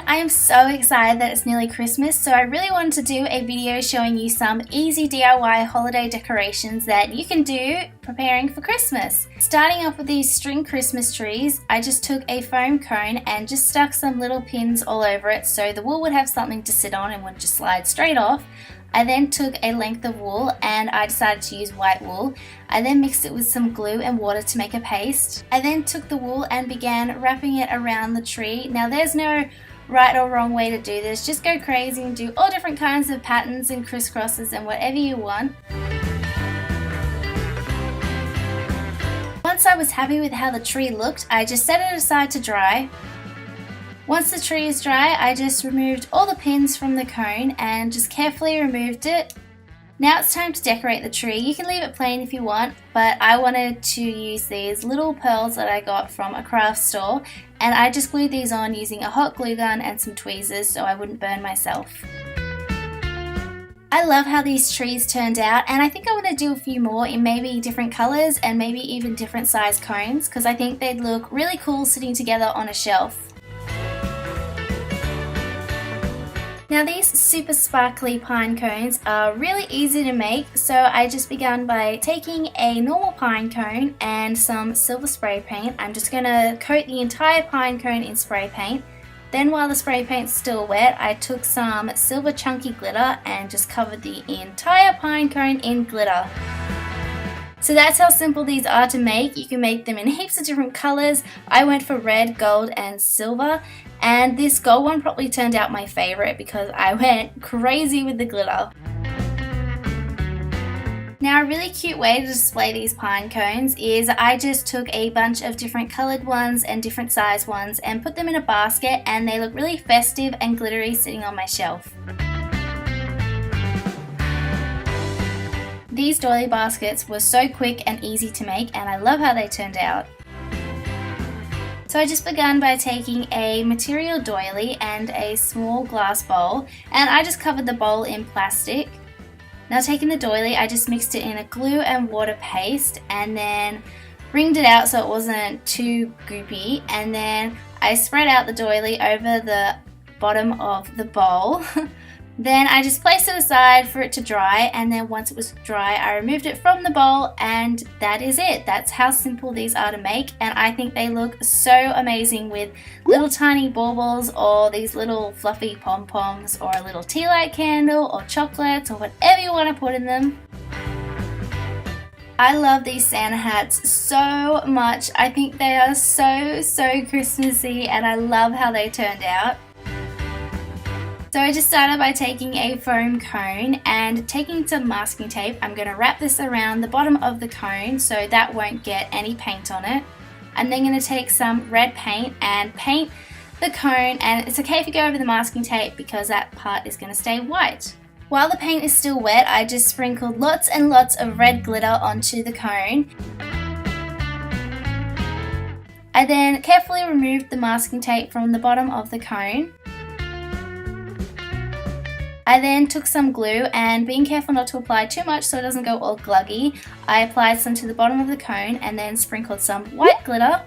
I am so excited that it's nearly Christmas, so I really wanted to do a video showing you some easy DIY holiday decorations that you can do preparing for Christmas. Starting off with these string Christmas trees, I just took a foam cone and just stuck some little pins all over it so the wool would have something to sit on and wouldn't just slide straight off. I then took a length of wool and I decided to use white wool. I then mixed it with some glue and water to make a paste. I then took the wool and began wrapping it around the tree. Now there's no right or wrong way to do this, just go crazy and do all different kinds of patterns and crisscrosses and whatever you want. Once I was happy with how the tree looked, I just set it aside to dry. Once the tree is dry, I just removed all the pins from the cone and just carefully removed it. Now it's time to decorate the tree. You can leave it plain if you want, but I wanted to use these little pearls that I got from a craft store, and I just glued these on using a hot glue gun and some tweezers so I wouldn't burn myself. I love how these trees turned out, and I think I want to do a few more in maybe different colors and maybe even different size cones because I think they'd look really cool sitting together on a shelf. Now these super sparkly pine cones are really easy to make, so I just began by taking a normal pine cone and some silver spray paint. I'm just going to coat the entire pine cone in spray paint. Then while the spray paint's still wet, I took some silver chunky glitter and just covered the entire pine cone in glitter. So that's how simple these are to make. You can make them in heaps of different colors. I went for red, gold and silver, and this gold one probably turned out my favorite because I went crazy with the glitter. Now a really cute way to display these pine cones is I just took a bunch of different colored ones and different size ones and put them in a basket, and they look really festive and glittery sitting on my shelf. These doily baskets were so quick and easy to make, and I love how they turned out. So I just began by taking a material doily and a small glass bowl, and I just covered the bowl in plastic. Now taking the doily, I just mixed it in a glue and water paste and then wringed it out so it wasn't too goopy, and then I spread out the doily over the bottom of the bowl. Then I just placed it aside for it to dry, and then once it was dry I removed it from the bowl, and that is it. That's how simple these are to make, and I think they look so amazing with little tiny baubles or these little fluffy pom-poms or a little tea light candle or chocolates or whatever you want to put in them. I love these Santa hats so much. I think they are so Christmassy, and I love how they turned out. So I just started by taking a foam cone and taking some masking tape. I'm going to wrap this around the bottom of the cone so that won't get any paint on it. I'm then going to take some red paint and paint the cone, and it's okay if you go over the masking tape because that part is going to stay white. While the paint is still wet, I just sprinkled lots and lots of red glitter onto the cone. I then carefully removed the masking tape from the bottom of the cone. I then took some glue, and being careful not to apply too much so it doesn't go all gluggy, I applied some to the bottom of the cone and then sprinkled some white glitter.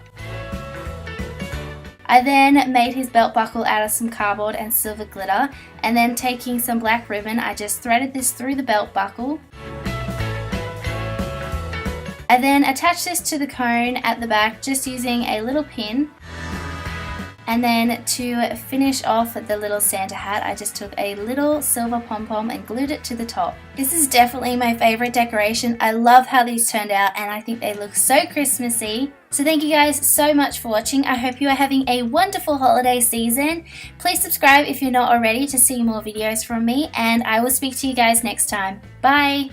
I then made his belt buckle out of some cardboard and silver glitter, and then taking some black ribbon I just threaded this through the belt buckle. I then attached this to the cone at the back just using a little pin. And then to finish off the little Santa hat, I just took a little silver pom-pom and glued it to the top. This is definitely my favorite decoration. I love how these turned out, and I think they look so Christmassy. So thank you guys so much for watching. I hope you are having a wonderful holiday season. Please subscribe if you're not already to see more videos from me, and I will speak to you guys next time. Bye!